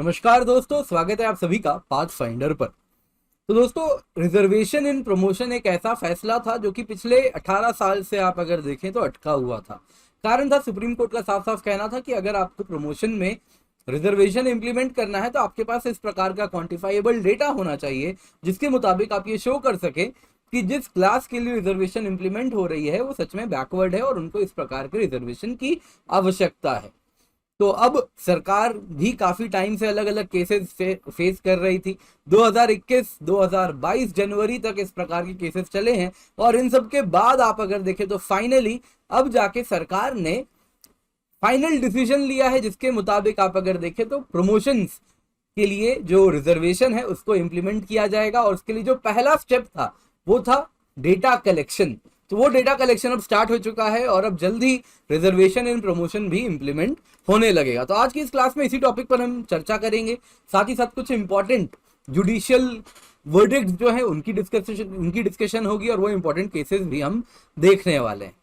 नमस्कार दोस्तों, स्वागत है आप सभी का पाथ फाइंडर पर। तो दोस्तों, रिजर्वेशन इन प्रमोशन एक ऐसा फैसला था जो कि पिछले 18 साल से आप अगर देखें तो अटका हुआ था। कारण था सुप्रीम कोर्ट का साफ साफ कहना था कि अगर आपको प्रमोशन में रिजर्वेशन इंप्लीमेंट करना है तो आपके पास इस प्रकार का क्वांटिफाइबल डेटा होना चाहिए जिसके मुताबिक आप ये शो कर सके कि जिस क्लास के लिए रिजर्वेशन इंप्लीमेंट हो रही है वो सच में बैकवर्ड है और उनको इस प्रकार के रिजर्वेशन की आवश्यकता है। तो अब सरकार भी काफी टाइम से अलग अलग केसेस फेस कर रही थी। 2021 2022 जनवरी तक इस प्रकार के केसेस चले हैं और इन सब के बाद आप अगर देखें तो फाइनली अब जाके सरकार ने फाइनल डिसीजन लिया है जिसके मुताबिक आप अगर देखें तो प्रमोशंस के लिए जो रिजर्वेशन है उसको इंप्लीमेंट किया जाएगा और उसके लिए जो पहला स्टेप था वो था डेटा कलेक्शन। तो वो डेटा कलेक्शन अब स्टार्ट हो चुका है और अब जल्दी रिजर्वेशन इन प्रमोशन भी इंप्लीमेंट होने लगेगा। तो आज की इस क्लास में इसी टॉपिक पर हम चर्चा करेंगे, साथ ही साथ कुछ इंपॉर्टेंट जुडिशियल वर्डिक्ट जो है उनकी डिस्कशन होगी और वो इंपॉर्टेंट केसेस भी हम देखने वाले हैं।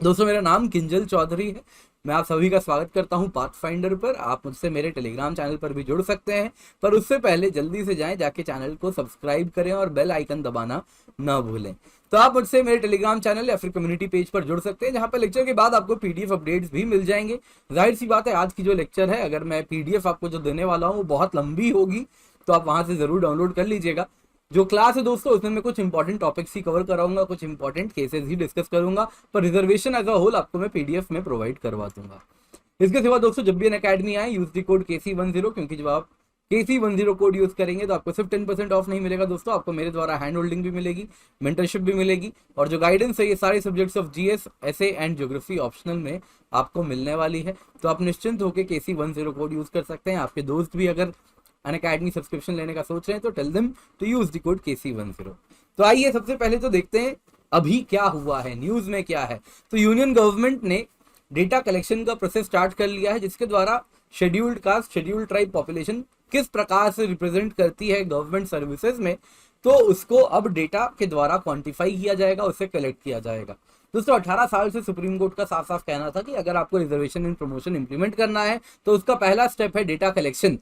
दोस्तों, मेरा नाम किंजल चौधरी है। मैं आप सभी का स्वागत करता हूं पाथ फाइंडर पर। आप मुझसे मेरे टेलीग्राम चैनल पर भी जुड़ सकते हैं, पर उससे पहले जल्दी से जाएं, जाके चैनल को सब्सक्राइब करें और बेल आइकन दबाना ना भूलें। तो आप मुझसे मेरे टेलीग्राम चैनल या फिर कम्युनिटी पेज पर जुड़ सकते हैं जहां पर लेक्चर के बाद आपको पीडीएफ अपडेट्स भी मिल जाएंगे। जाहिर सी बात है, आज की जो लेक्चर है अगर मैं पीडीएफ आपको जो देने वाला हूँ वो बहुत लंबी होगी, तो आप वहां से जरूर डाउनलोड कर लीजिएगा। जो क्लास है दोस्तों उसमें मैं कुछ इंपॉर्टेंट टॉपिक्स ही कवर कराऊंगा, कुछ इंपॉर्टेंट केसेस ही डिस्कस करूंगा, पर रिजर्वेशन एज अ होल आपको मैं पीडीएफ में प्रोवाइड करवा दूंगा। इसके सिवा दोस्तों, जब भी एन अकेडमी आए यूज द कोड KC10, क्योंकि जब आप KC10 कोड यूज करेंगे तो आपको सिर्फ 10% ऑफ नहीं मिलेगा दोस्तों, आपको मेरे द्वारा हैंड होल्डिंग भी मिलेगी, मेंटरशिप भी मिलेगी और जो गाइडेंस है ये सारे subjects of GS, SA and geography optional में आपको मिलने वाली है। तो आप निश्चिंत होकर KC10 कोड यूज कर सकते हैं। आपके दोस्त भी अगर अन अकेडमी सब्सक्रिप्शन लेने का सोच रहे हैं तो tell them to use the code KC10। तो आइए सबसे पहले तो देखते हैं अभी क्या हुआ है, न्यूज में क्या है। तो यूनियन गवर्नमेंट ने डेटा कलेक्शन का प्रोसेस स्टार्ट कर लिया है जिसके द्वारा scheduled caste, scheduled tribe population किस प्रकार से रिप्रेजेंट करती है गवर्नमेंट सर्विसेज में, तो उसको अब डेटा के द्वारा क्वांटिफाई किया जाएगा, उससे कलेक्ट किया जाएगा। दोस्तों, 18 साल से सुप्रीम कोर्ट का साफ साफ कहना था कि अगर आपको रिजर्वेशन इन प्रमोशन इंप्लीमेंट करना है तो उसका पहला स्टेप है data collection.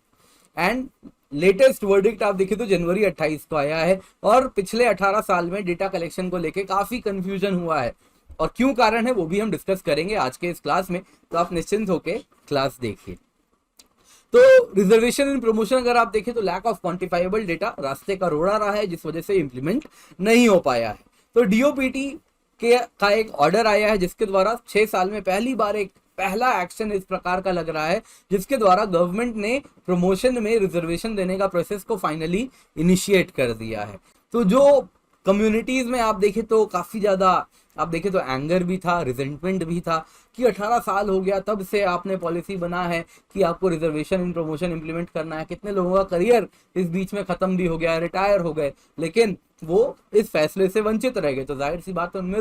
And latest verdict आप देखिए तो जनवरी 28 को आया है और पिछले 18 साल में डेटा कलेक्शन को लेके काफी कंफ्यूजन हुआ है और क्यों कारण है वो भी हम डिस्कस करेंगे आज के इस क्लास में। तो आप निश्चिंत होकर क्लास देखिए। तो रिजर्वेशन इन प्रमोशन अगर आप देखें तो लैक ऑफ क्वांटिफाइबल डेटा रास्ते का रोड़ा रहा है जिस वजह से इंप्लीमेंट नहीं हो पाया है। तो डीओपीटी का एक ऑर्डर आया है जिसके द्वारा 6 साल में पहली बार एक पहला एक्शन इस प्रकार का लग रहा है जिसके द्वारा गवर्नमेंट ने प्रमोशन में रिजर्वेशन देने का प्रोसेस को फाइनली इनिशिएट कर दिया है। तो जो कम्युनिटीज में आप देखें तो काफी ज्यादा आप देखें तो एंगर भी था, रिजेंटमेंट भी था कि 18 साल हो गया तब से आपने पॉलिसी बना है कि आपको रिजर्वेशन इन प्रमोशन इंप्लीमेंट करना है। कितने लोगों का करियर इस बीच में खत्म भी हो गया, रिटायर हो गए, लेकिन वो इस फैसले से वंचित रह गए। तो जाहिर सी बात है उनमें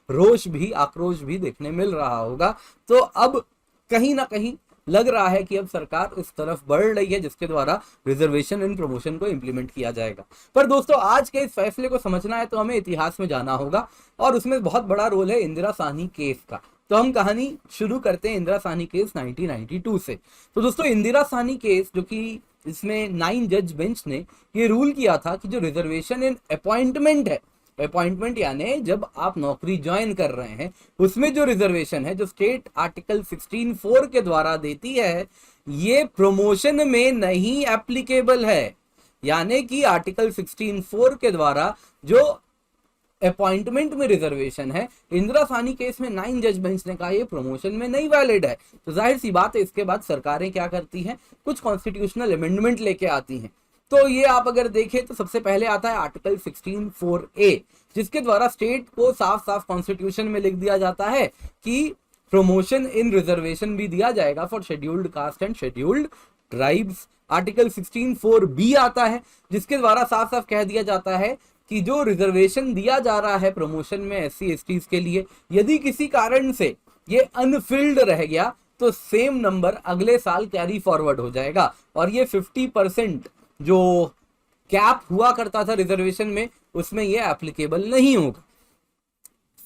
रोष भी, आक्रोश भी देखने मिल रहा होगा। तो अब कहीं ना कहीं लग रहा है कि अब सरकार इस तरफ बढ़ रही है जिसके द्वारा रिजर्वेशन इन प्रमोशन को इंप्लीमेंट किया जाएगा। पर दोस्तों, आज के इस फैसले को समझना है तो हमें इतिहास में जाना होगा और उसमें बहुत बड़ा रोल है इंदिरा साहनी केस का। तो हम कहानी शुरू करते हैं इंदिरा साहनी केस 1992 से। तो दोस्तों, इंदिरा साहनी केस जो कि इसमें 9 जज बेंच ने ये रूल किया था कि जो रिजर्वेशन इन अपॉइंटमेंट है, अपॉइंटमेंट यानी जब आप नौकरी ज्वाइन कर रहे हैं, उसमें जो रिजर्वेशन है जो स्टेट आर्टिकल 16(4) के द्वारा देती है ये प्रमोशन में नहीं एप्लीकेबल है। यानी कि आर्टिकल 16(4) के द्वारा जो अपॉइंटमेंट में रिजर्वेशन है, इंदिरा साहनी केस में 9 जज बेंच ने कहा ये प्रमोशन में नहीं वैलिड है। तो जाहिर सी बात है इसके बाद सरकारें क्या करती हैं, कुछ कॉन्स्टिट्यूशनल अमेंडमेंट लेके आती हैं। तो ये आप अगर देखें तो सबसे पहले आता है आर्टिकल 16(4)A जिसके द्वारा स्टेट को साफ साफ कॉन्स्टिट्यूशन में लिख दिया जाता है कि प्रमोशन इन रिजर्वेशन भी दिया जाएगा for scheduled caste and scheduled tribes. Article 16(4)B आता है जिसके द्वारा साफ साफ कह दिया जाता है कि जो रिजर्वेशन दिया जा रहा है प्रमोशन में SC STs के लिए, यदि किसी कारण से ये अनफिल्ड रह गया तो सेम नंबर अगले साल कैरी फॉरवर्ड हो जाएगा और ये 50% जो कैप हुआ करता था रिजर्वेशन में उसमें ये एप्लीकेबल नहीं होगा।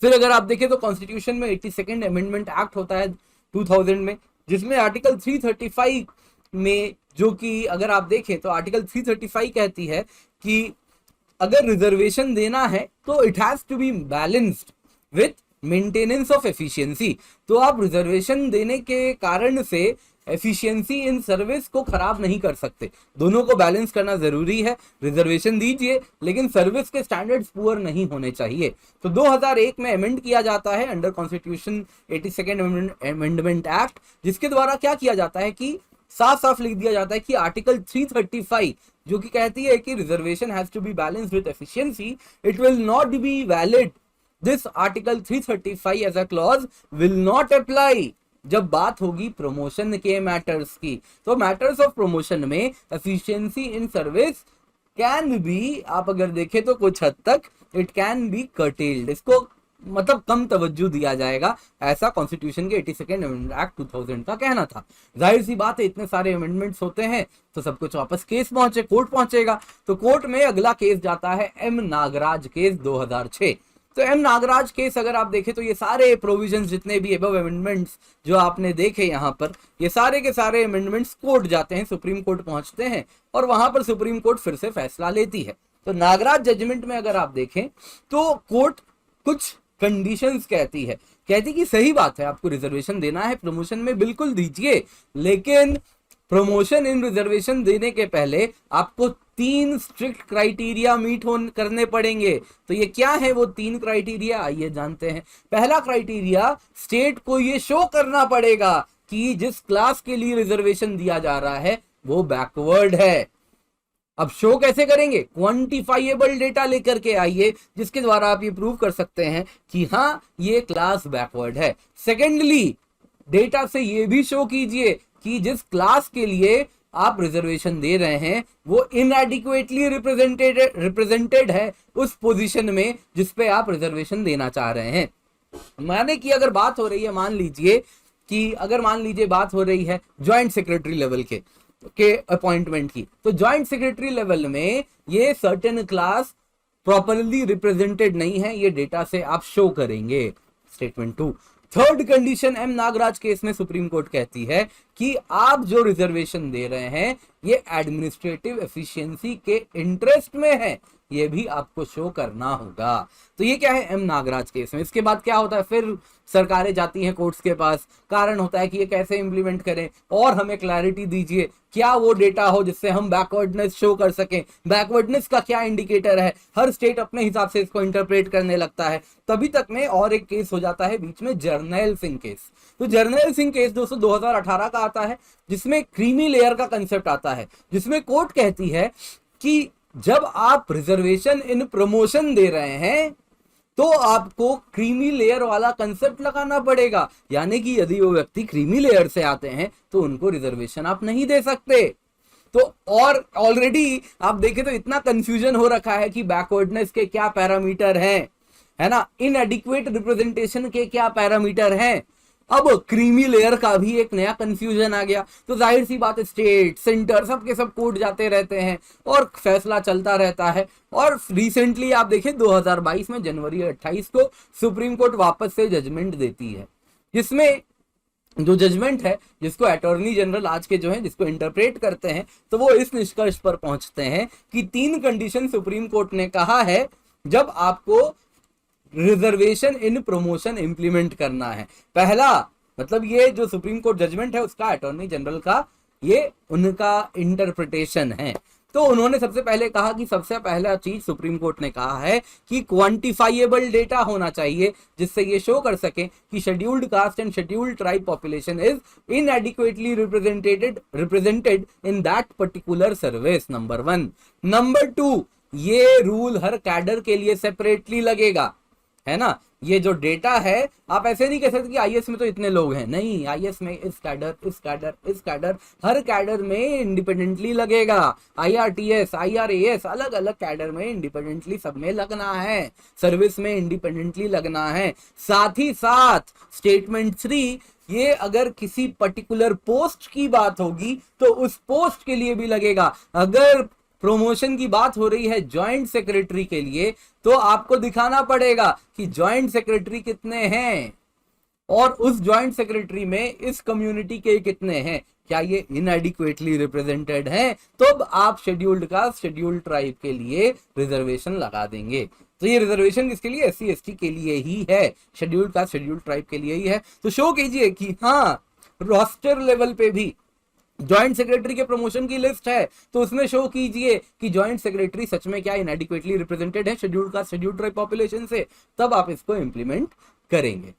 फिर अगर आप देखें तो कॉन्स्टिट्यूशन में 82nd अमेंडमेंट एक्ट होता है 2000 में जिसमें आर्टिकल 335 में जो कि अगर आप देखें तो आर्टिकल 335 कहती है कि अगर रिजर्वेशन देना है तो it has to be balanced with maintenance of efficiency. तो आप रिजर्वेशन देने के कारण से एफिशिएंसी इन सर्विस को खराब नहीं कर सकते, दोनों को बैलेंस करना जरूरी है। रिजर्वेशन दीजिए लेकिन सर्विस के स्टैंडर्ड्स पुअर नहीं होने चाहिए। तो 2001 में अमेंड किया जाता है under constitution 82nd amendment act, जिसके द्वारा क्या किया जाता है कि साफ साफ लिख दिया जाता है कि आर्टिकल 335 जो कि कहती है कि reservation has to be balanced with efficiency, it will not be valid. This article 335 as a clause will not apply जब बात होगी प्रमोशन के मैटर्स की। तो मैटर्स ऑफ प्रमोशन में efficiency in service can be, आप अगर देखें तो कुछ हद तक इट कैन बी कर्टेल्ड, इसको मतलब कम तवज्जो दिया जाएगा, ऐसा कॉन्स्टिट्यूशन के 82nd अमेंडमेंट एक्ट 2000 का कहना था। जाहिर सी बात है इतने सारे अमेंडमेंट्स होते हैं तो सब कुछ वापस केस पहुंचे, कोर्ट पहुंचेगा। तो कोर्ट में अगला केस जाता है एम नागराज केस 2006। तो एम नागराज केस अगर आप देखें तो ये सारे प्रोविजंस जितने भी अबव अमेंडमेंट्स जो आपने देखे यहाँ पर, ये सारे के सारे अमेंडमेंट्स कोर्ट जाते हैं, सुप्रीम कोर्ट पहुंचते हैं और वहां पर सुप्रीम कोर्ट फिर से फैसला लेती है। तो नागराज जजमेंट में अगर आप देखें तो कोर्ट कुछ कंडीशंस कहती कि सही बात है, आपको रिजर्वेशन देना है प्रमोशन में, बिल्कुल दीजिए, लेकिन प्रमोशन इन रिजर्वेशन देने के पहले आपको 3 स्ट्रिक्ट क्राइटेरिया मीट करने पड़ेंगे। तो ये क्या है वो 3 क्राइटेरिया, आइए जानते हैं। पहला क्राइटेरिया, स्टेट को ये शो करना पड़ेगा कि जिस क्लास के लिए रिजर्वेशन दिया जा रहा है वो बैकवर्ड है। अब शो कैसे करेंगे, क्वांटिफाइएबल डेटा लेकर के आइए जिसके द्वारा आप ये प्रूव कर सकते हैं कि हाँ ये क्लास बैकवर्ड है। सेकेंडली, डेटा से ये भी शो कीजिए कि जिस क्लास के लिए आप रिजर्वेशन दे रहे हैं वो इनएडिक्वेटली रिप्रेजेंटेड है उस पोजीशन में जिस पे आप रिजर्वेशन देना चाह रहे हैं। माने कि अगर बात हो रही है, मान लीजिए बात हो रही है ज्वाइंट सेक्रेटरी लेवल के अपॉइंटमेंट की, तो ज्वाइंट सेक्रेटरी लेवल में ये सर्टेन क्लास प्रॉपरली रिप्रेजेंटेड नहीं है, ये डेटा से आप शो करेंगे। Statement 2। Third condition M Nagaraj case में सुप्रीम कोर्ट कहती है कि आप जो रिजर्वेशन दे रहे हैं ये एडमिनिस्ट्रेटिव एफिशिएंसी के इंटरेस्ट में है, ये भी आपको शो करना होगा। तो ये क्या है एम नागराज केस में। इसके बाद क्या होता है, फिर सरकारें जाती हैं कोर्ट्स के पास, कारण होता है कि ये कैसे इंप्लीमेंट करें और हमें क्लैरिटी दीजिए, क्या वो डेटा हो जिससे हम बैकवर्डनेस शो कर सकें, बैकवर्डनेस का क्या इंडिकेटर है। हर स्टेट अपने हिसाब से इसको इंटरप्रेट करने लगता है। तभी तक में और एक केस हो जाता है बीच में, जर्नैल सिंह केस। तो जर्नैल सिंह केस दोस्तों 2018 का आता है, जिसमें क्रीमी लेयर का कंसेप्ट आता है, जिसमें कोर्ट कहती है कि जब आप रिजर्वेशन इन प्रमोशन दे रहे हैं तो आपको क्रीमी लेयर वाला कंसेप्ट लगाना पड़ेगा, यानी कि यदि वो व्यक्ति क्रीमी लेयर से आते हैं तो उनको रिजर्वेशन आप नहीं दे सकते। तो और ऑलरेडी आप देखें तो इतना कंफ्यूजन हो रखा है कि बैकवर्डनेस के क्या पैरामीटर हैं, है ना, इनएडिक्वेट रिप्रेजेंटेशन के क्या पैरामीटर हैं। अब क्रीमी लेयर का भी एक नया कंफ्यूजन आ गया। तो जाहिर सी बात है स्टेट सेंटर सबके सब कोर्ट जाते रहते हैं और फैसला चलता रहता है। और रिसेंटली आप देखें 2022 में जनवरी 28 को सुप्रीम कोर्ट वापस से जजमेंट देती है, जिसमें जो जजमेंट है जिसको अटॉर्नी जनरल आज के जो है जिसको इंटरप्रेट करते हैं, तो वो इस निष्कर्ष पर पहुंचते हैं कि 3 कंडीशन सुप्रीम कोर्ट ने कहा है जब आपको रिजर्वेशन इन प्रमोशन इंप्लीमेंट करना है। पहला मतलब ये जो सुप्रीम कोर्ट जजमेंट है उसका अटॉर्नी जनरल का ये उनका इंटरप्रिटेशन है। तो उन्होंने सबसे पहले कहा कि सबसे पहला चीज सुप्रीम कोर्ट ने कहा है कि क्वांटिफाइएबल डेटा होना चाहिए जिससे ये शो कर सके कि scheduled caste and scheduled tribe population is inadequately represented in that particular service, number 1। Number 2, ये रूल हर कैडर के लिए सेपरेटली लगेगा, है ना। ये जो डेटा है आप ऐसे नहीं कह सकते कि आईएएस में तो इतने लोग हैं, नहीं, आईएएस में इस कैडर हर कैडर में इंडिपेंडेंटली लगेगा। आईआरटीएस, आईआरएएस अलग अलग कैडर में इंडिपेंडेंटली सब में लगना है, सर्विस में इंडिपेंडेंटली लगना है। साथ ही साथ स्टेटमेंट 3, ये अगर किसी पर्टिकुलर पोस्ट की बात होगी तो उस पोस्ट के लिए भी लगेगा। अगर प्रमोशन की बात हो रही है ज्वाइंट सेक्रेटरी के लिए तो आपको दिखाना पड़ेगा कि ज्वाइंट सेक्रेटरी कितने हैं और उस ज्वाइंट सेक्रेटरी में इस कम्युनिटी के कितने हैं, क्या ये इनएडिक्वेटली रिप्रेजेंटेड है, तो अब आप शेड्यूल्ड कास्ट शेड्यूल्ड ट्राइब के लिए रिजर्वेशन लगा देंगे। तो ये रिजर्वेशन किसके लिए, SC ST के लिए ही है, शेड्यूल्ड कास्ट शेड्यूल्ड ट्राइब के लिए ही है। तो शो कीजिए कि हाँ रोस्टर लेवल पे भी जॉइंट सेक्रेटरी के प्रमोशन की लिस्ट है, तो उसमें शो कीजिए कि जॉइंट सेक्रेटरी सच में क्या इनएडिक्वेटली रिप्रेजेंटेड है scheduled caste scheduled tribe population से, तब आप इसको इंप्लीमेंट करेंगे।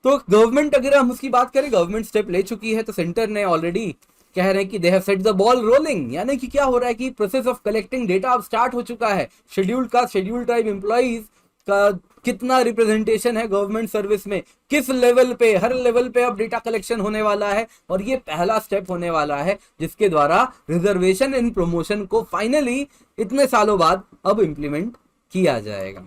तो गवर्नमेंट, अगर हम उसकी बात करें, गवर्नमेंट स्टेप ले चुकी है। तो सेंटर ने ऑलरेडी कह रहे हैं कि they have set the ball rolling, यानी कि क्या हो रहा है कि प्रोसेस ऑफ कलेक्टिंग डेटा अब स्टार्ट हो चुका है। Scheduled caste scheduled tribe employees का कितना रिप्रेजेंटेशन है गवर्नमेंट सर्विस में, किस लेवल पे, हर लेवल पे अब डेटा कलेक्शन होने वाला है, और ये पहला स्टेप होने वाला है जिसके द्वारा रिजर्वेशन इन प्रमोशन को फाइनली इतने सालों बाद अब इंप्लीमेंट किया जाएगा।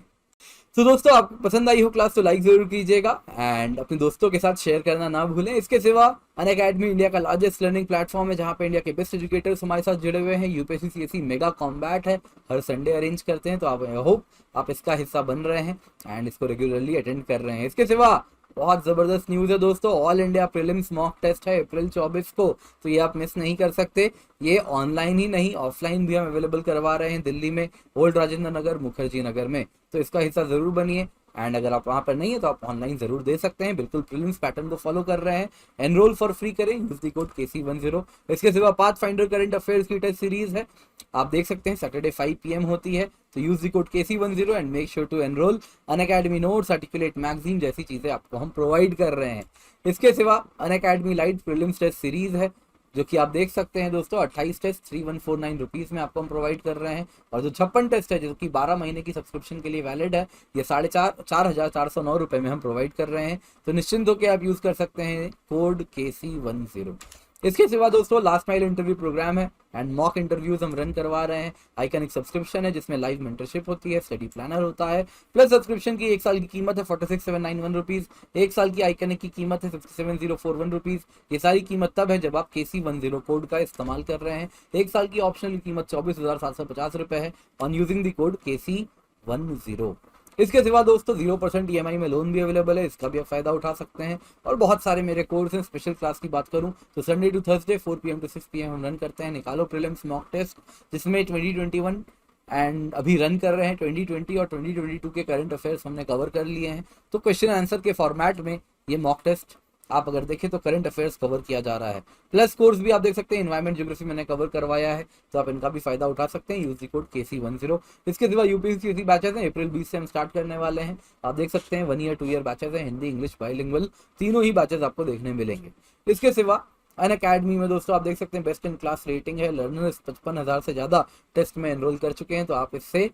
तो दोस्तों आपको पसंद आई हो क्लास तो लाइक जरूर कीजिएगा एंड अपने दोस्तों के साथ शेयर करना ना भूलें। इसके सिवा अनअकैडमी इंडिया का लार्जेस्ट लर्निंग प्लेटफॉर्म है, जहां पे इंडिया के बेस्ट एजुकेटर्स हमारे साथ जुड़े हुए हैं। यूपीएससी CSE मेगा कॉम्बैट है, हर संडे अरेंज करते हैं, तो आप होप आप इसका हिस्सा बन रहे हैं एंड इसको रेगुलरली अटेंड कर रहे हैं। इसके सिवा बहुत जबरदस्त न्यूज है दोस्तों, all India prelims mock test है अप्रैल 24 को, तो ये आप मिस नहीं कर सकते। ये ऑनलाइन ही नहीं ऑफलाइन भी हम अवेलेबल करवा रहे हैं दिल्ली में, ओल्ड राजेंद्र नगर, मुखर्जी नगर में, तो इसका हिस्सा जरूर बनिए। एंड अगर आप वहां पर नहीं है तो आप ऑनलाइन जरूर दे सकते हैं, बिल्कुल प्रीलिम्स पैटर्न को फॉलो कर रहे हैं। एनरोल फॉर फ्री करें, यूज द कोड KC10। इसके सिवा पाथ फाइंडर करंट अफेयर्स की टेस्ट सीरीज है, आप देख सकते हैं सैटरडे 5 PM होती है, तो use the code KC10 and make sure to enroll. Unacademy notes, articulate magazine जैसी चीजें आपको हम प्रोवाइड कर रहे हैं। इसके सिवा Unacademy lite prelims test series है, जो कि आप देख सकते हैं दोस्तों 28 टेस्ट 3149 रुपीज में आपको हम प्रोवाइड कर रहे हैं, और जो 56 टेस्ट है जो कि 12 महीने की सब्सक्रिप्शन के लिए वैलिड है, ये 4,409 रुपए में हम प्रोवाइड कर रहे हैं। तो निश्चिंत होकर आप यूज कर सकते हैं कोड KC10। इसके सिवा दोस्तों लास्ट माइल इंटरव्यू प्रोग्राम है एंड मॉक इंटरव्यूज हम रन करवा रहे हैं। आइकनिक सब्सक्रिप्शन है जिसमें लाइव मेंटरशिप होती है, स्टडी प्लानर होता है, प्लस सब्सक्रिप्शन की 1 साल की कीमत है 46,791 रुपीज, 1 साल की आइकनिक की कीमत है 57,041 रुपीज। ये सारी कीमत तब है जब आप KC10 कोड का इस्तेमाल कर रहे हैं। 1 साल की ऑप्शनल कीमत 24,750 रुपए है on using the code KC10। इसके सिवा दोस्तों 0% EMI में लोन भी अवेलेबल है, इसका भी आप फायदा उठा सकते हैं। और बहुत सारे मेरे कोर्स हैं। स्पेशल क्लास की बात करूं तो Sunday to Thursday 4 PM to 6 PM हम रन करते हैं निकालो प्रीलिम्स मॉक टेस्ट, जिसमें 2021 एंड अभी रन कर रहे हैं 2020 और 2022 के करंट अफेयर्स हमने कवर कर लिए हैं। तो क्वेश्चन आंसर के फॉर्मेट में ये मॉक टेस्ट आप अगर देखें तो करंट अफेयर्स कवर किया जा रहा है। प्लस कोर्स भी आप देख सकते हैं, एनवायरमेंट ज्योग्राफी मैंने कवर करवाया है, तो आप इनका भी फायदा उठा सकते हैं। Use the code KC10। इसके सिवा UPSC बैचेस हैं, अप्रैल 20 से हम स्टार्ट करने वाले हैं। आप देख सकते हैं 1 ईयर 2 ईयर बैचेस हैं, हिंदी इंग्लिश बाइलिंगुअल तीनों ही बैचेस आपको देखने मिलेंगे। इसके सिवा अनअकैडमी में दोस्तों आप देख सकते हैं बेस्ट इन क्लास रेटिंग है, लर्नर्स 55,000 से ज्यादा टेस्ट में एनरोल कर चुके हैं, तो आप इससे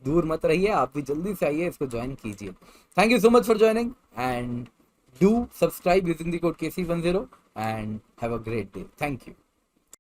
दूर मत रहिए, आप भी जल्दी से आइए, इसको ज्वाइन कीजिए। Thank you so much for joining and do subscribe using the code KC10 and have a great day. Thank you.